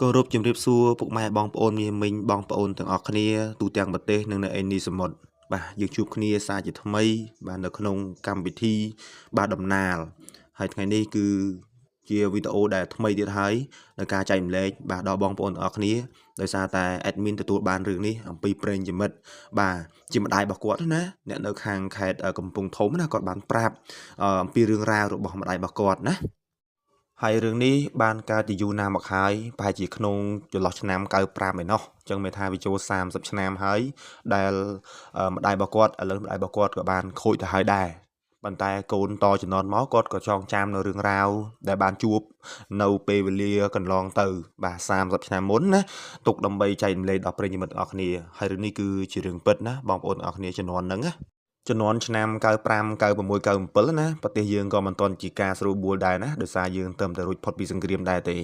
គោរពជំរាបសួរពុកម៉ែបងប្អូនមាមីងបងប្អូនទាំងអស់គ្នាទូទាំងប្រទេសនិងនៅឯនីសមុទ្របាទយើងជួបគ្នាសារជាថ្មីបាទនៅក្នុងកម្មវិធីបាទដំណាលហើយថ្ងៃនេះគឺជាវីដេអូដែលថ្មីទៀតហើយនៅការចែកម្លែកបាទដល់បងប្អូនទាំងអស់គ្នាដោយសារតែ admin ទទួលបានរឿងនេះអំពីប្រេងជាមិត្តបាទជាម្ដាយរបស់គាត់ណាអ្នកនៅខាងខេត្តកំពង់ធំណាគាត់បានប្រាប់អំពីរឿងរ៉ាវរបស់ម្ដាយរបស់គាត់ណាហើយរឿងនេះបានកើតជាយូរណាស់មកហើយប្រហែលជាក្នុងចន្លោះឆ្នាំ95ឯណោះអញ្ចឹងមានថាវាចូល30ឆ្នាំហើយដែលម្ដាយរបស់គាត់ឥឡូវម្ដាយរបស់គាត់ក៏បានខូចទៅហើយដែរប៉ុន្តែកូនតជំនាន់មកគាត់ក៏ចងចាំនៅរឿងរ៉ាវដែលបានជួបនៅពេលវេលាកន្លងទៅបាទ30ឆ្នាំមុនណាទុកដើម្បីចែករំលែកដល់ប្រិយមិត្តទាំងអស់គ្នាហើយរឿងនេះគឺជារឿងពិតណាបងប្អូនទាំងអស់គ្នាជំនាន់ហ្នឹងណាជំនាន់ឆ្នាំ95 96 97ណាប្រទេសយើងក៏មិនទាន់ជាការស្រួលបួលដែរណាដោយសារយើងទៅតែរួចផុតពីសង្គ្រាមដែរទេ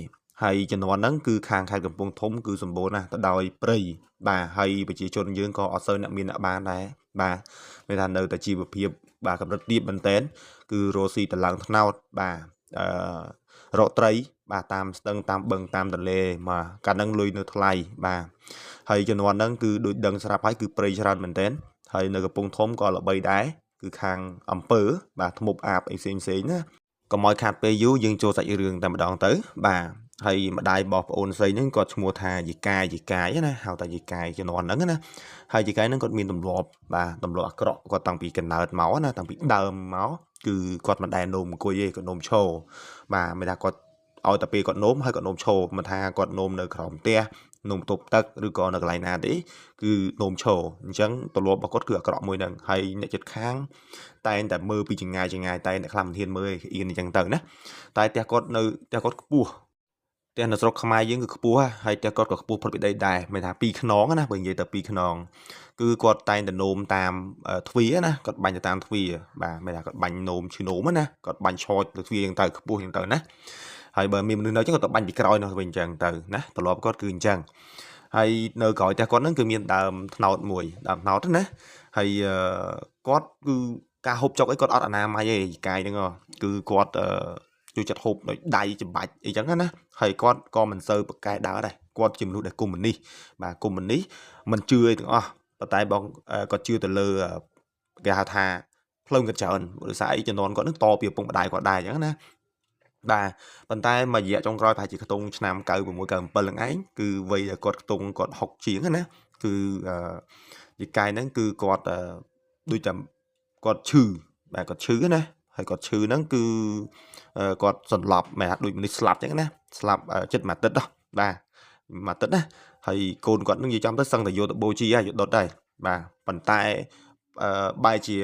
ហើយជំនាន់ហ្នឹងគឺខាងខេត្តកំពង់ធំគឺសម្បូរណាស់ទៅដោយព្រៃបាទហើយប្រជាជនយើងក៏អត់សូវអ្នកមានអ្នកបានដែរបាទមានថានៅតែជីវភាពបាទកម្រិតទាបមែនតែនគឺរស់ស៊ីតឡើងថ្នោតបាទរកត្រីបាទតាមស្ទឹងតាមបឹងតាមទន្លេមកកាលហ្នឹងលុយនៅថ្លៃបាទហើយជំនាន់ហ្នឹងគឺដូចដឹងស្រាប់ហើយគឺព្រៃច្រើនមែនតែនហើយនៅកំពង់ធំក៏ល្បីដែរគឺខាងអំពើបាទធ្មប់អាបអីផ្សេងណាកុំឲ្យខាត់ពេលយូរយើងចូលសាច់រឿងតែម្ដងទៅបាទហើយម្ដាយរបស់ប្អូនស្រីហ្នឹងគាត់ឈ្មោះថាយីកាយណាហៅថាយីកាយជំនាន់ហ្នឹងណាហើយយីកាយហ្នឹងគាត់មានទម្លាប់បាទទម្លាប់អាក្រក់គាត់តាំងពីកណ្ដាលមកណាតាំងពីដើមមកគឺគាត់មិនដែលនោមអង្គុយទេគាត់នោមឈរបាទមានថាគាត់ឲ្យតែពេលគាត់នោមហើយគាត់នោមឈរមិនថាគាត់នោមនៅក្រោមផ្ទះនោមទប់ទឹកឬក៏នៅកន្លែងណាទេគឺនោមឈរអញ្ចឹងទម្លាប់របស់គាត់គឺអាក្រក់មួយហ្នឹងហើយអ្នកចិត្តខាងតែងតែមើលពីចង្ងាយតែអ្នកខ្លះមិនហ៊ានមើលអៀនអញ្ចឹងទៅណាតែផ្ទះគាត់ខ្ពស់ផ្ទះនៅស្រុកខ្មែរយើងគឺខ្ពស់ហើយផ្ទះគាត់ក៏ខ្ពស់ផុតពីដីដែរមានថា2ខ្នងណាបើនិយាយទៅ2ខ្នងគឺគាត់តែងតែនោមតាមទ្វារណាគាត់បាញ់ទៅតាមទ្វារបាទមានថាគាត់បាញ់នោមឈឺនោមណាគាត់បាញ់ឆោចទៅទ្វារអញ្ចឹងទៅខ្ពស់អញ្ចឹងទៅណាហើយបើមានមនុស្សនៅអញ្ចឹងគាត់ទៅបាញ់ពីក្រោយនោះវិញអញ្ចឹងទៅណាទម្លាប់គាត់គឺអញ្ចឹងហើយនៅក្រោយផ្ទះគាត់ហ្នឹងគឺមានដើមត្នោតមួយដើមត្នោតណាហើយគាត់គឺការហូបចុកអីគាត់អត់អនាម័យទេកាយហ្នឹងគឺគាត់ជួយចិត្តហូបដោយដៃចម្បាច់អីចឹងណាហើយគាត់ក៏មិនសូវប្រកែដើរដែរគាត់ជាមនុស្សដែលកុម្មុយនីសបាទកុម្មុយនីសមិនជឿអីទាំងអស់ប៉ុន្តែបងគាត់ជឿទៅលើគេហៅថាផ្លូវគាត់ច្រើនដោយសារអីជំនាន់គាត់នឹងតពីឪពុកម្ដាយគាត់ដែរអញ្ចឹងណាបាទប៉ុន្តែមួយរយៈចុងក្រោយប្រហែលជាខ្ទង់ឆ្នាំ96 97ហ្នឹងឯងគឺវ័យដែលគាត់ខ្ទង់គាត់60ជាងណាគឺយីកាយហ្នឹងគឺគាត់ដូចតែគាត់ឈឺបាទគាត់ឈឺណាហើយគាត់ឈឺហ្នឹងគឺគាត់សន្លប់មែនដូចមនុស្សស្លាប់អញ្ចឹងណាស្លាប់ចិត្តមួយអាទិត្យបាទមួយអាទិត្យណាហើយកូនគាត់នឹងនិយាយចំទៅសឹងតែយកទៅបូជាហើយយកដុតដែរបាទប៉ុន្តែបែរជា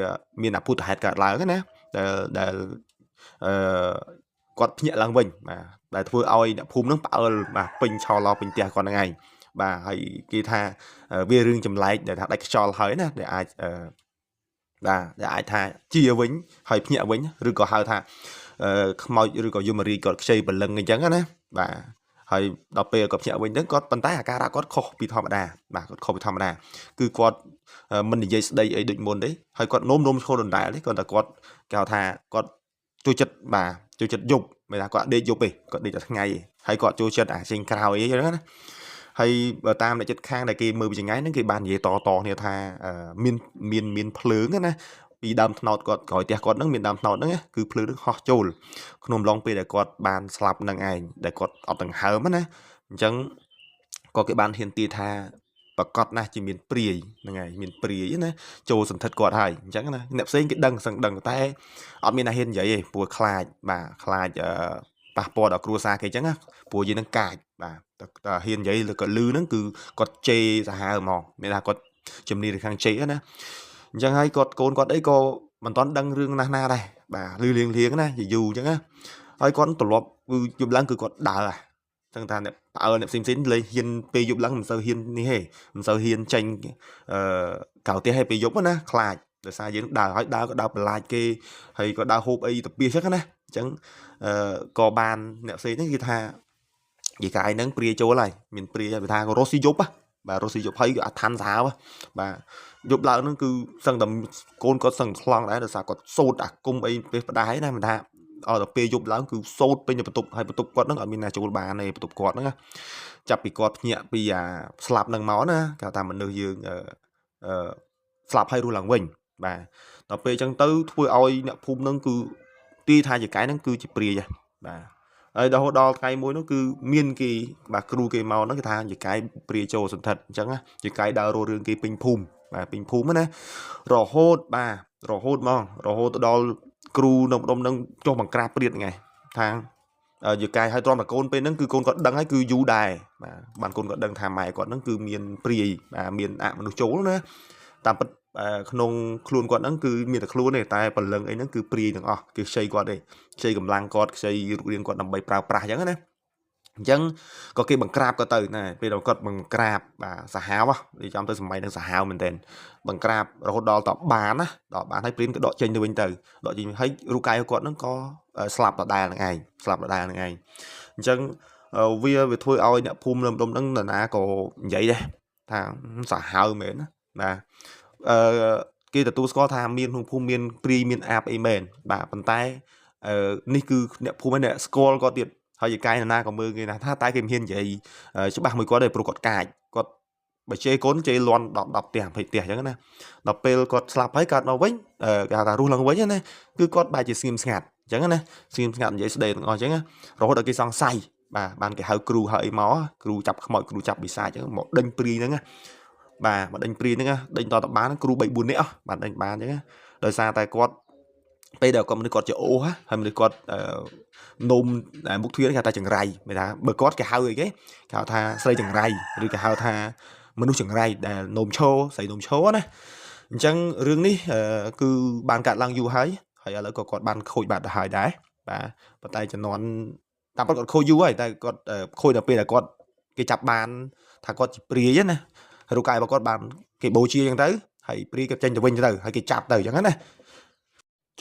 មានអភូតហេតុកើតឡើងណាដែលអឺគាត់ភ្ញាក់ឡើងវិញបាទដែលធ្វើឲ្យអ្នកភូមិនឹងផ្អើលបាទពេញឆោឡោពេញផ្ទះគាត់ហ្នឹងឯងបាទហើយគេថាវារឿងចម្លែកដែលថាដាច់ខ្យល់ហើយណាដែលអាចបាទដែលអាចថាជាវិញហើយភ្ញាក់វិញឬក៏ហៅថាខ្មោចឬក៏យមរាជគាត់ខ្ចីព្រលឹងអីចឹងណាបាទហើយដល់ពេលគាត់ភ្ញាក់វិញទៅគាត់ប៉ុន្តែអាការៈគាត់ខុសពីធម្មតាបាទគាត់ខុសពីធម្មតាគឺគាត់មិននិយាយស្ដីអីដូចមុនទេហើយគាត់នោមឈរដដែលទេគាត់តែគាត់គេហៅថាគាត់ចូលចិត្តបាទចូលចិត្តយប់មិនថាគាត់ដេកយប់ទេគាត់ដេកតែថ្ងៃទេហើយគាត់ចូលចិត្តអាចេញក្រោយអីចឹងណាហើយបើតាមអ្នកចិត្តខាងដែលគេមើលពីចង្ងាយហ្នឹងគេបាននិយាយតគ្នាថាមានភ្លើងណាពីដើមថ្នោតគាត់ក្រោយផ្ទះគាត់ហ្នឹងមានដើមថ្នោតហ្នឹងគឺភ្លើងហ្នឹងហោះចូលក្នុងអំឡុងពេលដែលគាត់បានស្លាប់នឹងឯងដែលគាត់អត់ដង្ហើមណាអញ្ចឹងក៏គេបានហ៊ានទាយថាប្រកាសណាស់ជាមានព្រាយហ្នឹងហើយមានព្រាយណាចូលសន្ធិដ្ឋគាត់ហើយអញ្ចឹងណាអ្នកផ្សេងគេដឹងសឹងដឹងតែអត់មានអ្នកហ៊ាននិយាយទេព្រោះខ្លាចបាទខ្លាចប៉ះពាល់ដល់គ្រួសារគេអញ្ចឹងណាព្រោះយើងនឹងកាចបាទតែហ៊ាននិយាយឬក៏លឺហ្នឹងគឺគាត់ជេរសាហាវហ្មងមានថាគាត់ជំនាញខាងជេរណាអញ្ចឹងហើយកូនគាត់អីក៏មិនទាន់ដឹងរឿងណាស់ណាដែរបាទលឺលៀងណាយូរអញ្ចឹងណាហើយគាត់ត្រឡប់គឺយប់ឡើងគឺគាត់ដើរចឹងថាអ្នកផ្អើលអ្នកផ្សេងលេងហ៊ានពេលយប់ឡើងមិនសូវហ៊ាននេះទេមិនសូវហ៊ានចេញក្រៅផ្ទះឲ្យពេលយប់ណាខ្លាចដោយសារយើងដើរហើយដើរក៏ដើរបន្លាចគេហើយក៏ដើរហូបអីទៅពីចឹងណាអញ្ចឹងក៏បានអ្នកផ្សេងហ្នឹងគេថាយីកាយហ្នឹងព្រាយចូលហើយមានព្រាយហើយថារស់ស៊ីយប់បាទរស់ស៊ីយប់ហើយគឺអាឋានសាវបាទយប់ឡើងហ្នឹងគឺសឹងតែកូនគាត់សឹងថ្លង់ដែរដោយសារគាត់សូត្រអាគុំអីពេលផ្ដាយណាមិនថា ដល់ពេលយប់ឡើងគឺសោតពេញបន្ទប់ហើយបន្ទប់គាត់ហ្នឹងអត់មានណាចូលបានទេបន្ទប់គាត់ហ្នឹងណាចាប់ពីគាត់ភ្ញាក់ពីអាស្លាប់នឹងមកណាគេថាមនុស្សយើងស្លាប់ហើយរស់ឡើងវិញបាទដល់ពេលអញ្ចឹងទៅធ្វើឲ្យអ្នកភូមិហ្នឹងគឺទីថាជាកាយហ្នឹងគឺជាព្រាយបាទហើយរហូតដល់ថ្ងៃមួយនោះគឺមានគេបាទគ្រូគេមកហ្នឹងគេថាជាកាយព្រាយចូលសន្ធិដ្ឋអញ្ចឹងណាជាកាយដើររករឿងគេពេញភូមិបាទពេញភូមិណារហូតបាទរហូតមករហូតដល់គ្រូនៅម្ដុំហ្នឹងចុះបង្ក្រាបព្រាតថ្ងៃថាជាកាយឲ្យទ្រាំតែកូនពេលហ្នឹងគឺកូនគាត់ដឹងហើយគឺយូរដែរបាទបានកូនគាត់ដឹងថាម៉ែគាត់ហ្នឹងគឺមានព្រាយបាទមានអមនុស្សចូលណាតាមពិតក្នុងខ្លួនគាត់ហ្នឹងគឺមានតែខ្លួនទេតែព្រលឹងអីហ្នឹងគឺព្រាយទាំងអស់គេខ្ចីគាត់ទេខ្ចីកម្លាំងគាត់ខ្ចីរូបរាងគាត់ដើម្បីប្រើប្រាស់អញ្ចឹងណាអញ្ចឹងក៏គេបង្ក្រាបគាត់ទៅណាពេលដល់គាត់បង្ក្រាបបាទសាហាវនិយាយចំទៅសម័យនឹងសាហាវមែនទែនបង្ក្រាបរហូតដល់តបានណាដល់បានហើយព្រាមក៏ដកចេញទៅវិញទៅដកចេញហើយរូបកាយគាត់ហ្នឹងក៏ស្លាប់ដដែលនឹងឯងស្លាប់ដដែលនឹងឯងអញ្ចឹងវាធ្វើឲ្យអ្នកភូមិលើម្ដុំហ្នឹងនរណាក៏និយាយដែរថាសាហាវមែនណាបាទគេទទួលស្គាល់ថាមានក្នុងភូមិមានព្រាយមានអាបអីមែនបាទប៉ុន្តែនេះគឺអ្នកភូមិឯអ្នកស្គាល់គាត់ទៀតហើយកាយណាក៏មើលគេថាតែគេមិនហ៊ាននិយាយច្បាស់មួយគាត់ទេព្រោះគាត់កាចគាត់បើជេរកូនជេរលន់10ផ្ទះ20ផ្ទះអញ្ចឹងណាដល់ពេលគាត់ស្លាប់ហើយកើតមកវិញគេហៅថារស់ឡើងវិញណាគឺគាត់បែរជាស្ងៀមស្ងាត់អញ្ចឹងណាស្ងៀមស្ងាត់និយាយស្ដីទាំងអស់អញ្ចឹងរហូតដល់គេសង្ស័យបាទបានគេហៅគ្រូហៅអីមកគ្រូចាប់ខ្មោចគ្រូចាប់បិសាចអញ្ចឹងមកដេញព្រាយហ្នឹងណាបាទមកដេញព្រាយហ្នឹងដេញតបានគ្រូ3 4នាក់បាទដេញបានអញ្ចឹងដោយសារតែគាត់ពេលដែលគាត់មនុស្សគាត់ជាអូហើយមនុស្សគាត់នោមមុខទ្វារគេហៅថាចង្រៃមានថាបើគាត់គេហៅអីគេហៅថាស្រីចង្រៃឬគេហៅថាមនុស្សចង្រៃដែលនោមឈោស្រីនោមឈោណាអញ្ចឹងរឿងនេះគឺបានកាត់ឡើងយូរហើយឥឡូវក៏គាត់បានខូចបាត់ទៅហើយដែរបាទប៉ុន្តែជំនាន់តាមពិតគាត់ខូចយូរហើយតែគាត់ខូចដល់ពេលដែលគាត់គេចាប់បានថាគាត់ជាព្រាយណារូបកាយរបស់គាត់បានគេបូជាអញ្ចឹងទៅហើយព្រាយក៏ចេញទៅវិញទៅហើយគេចាប់ទៅអញ្ចឹងណា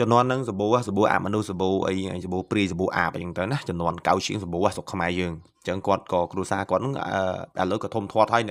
ជំនាន់ហ្នឹងសម្បូរអាមនុស្សសម្បូរអីសម្បូរព្រាយសម្បូរអាបអីចឹងទៅណាជំនាន់កៅជាងសម្បូរស្រុកខ្មែរយើងអញ្ចឹងគាត់ក៏គ្រួសារគាត់ហ្នឹងឥឡូវក៏ធំធាត់ហើយ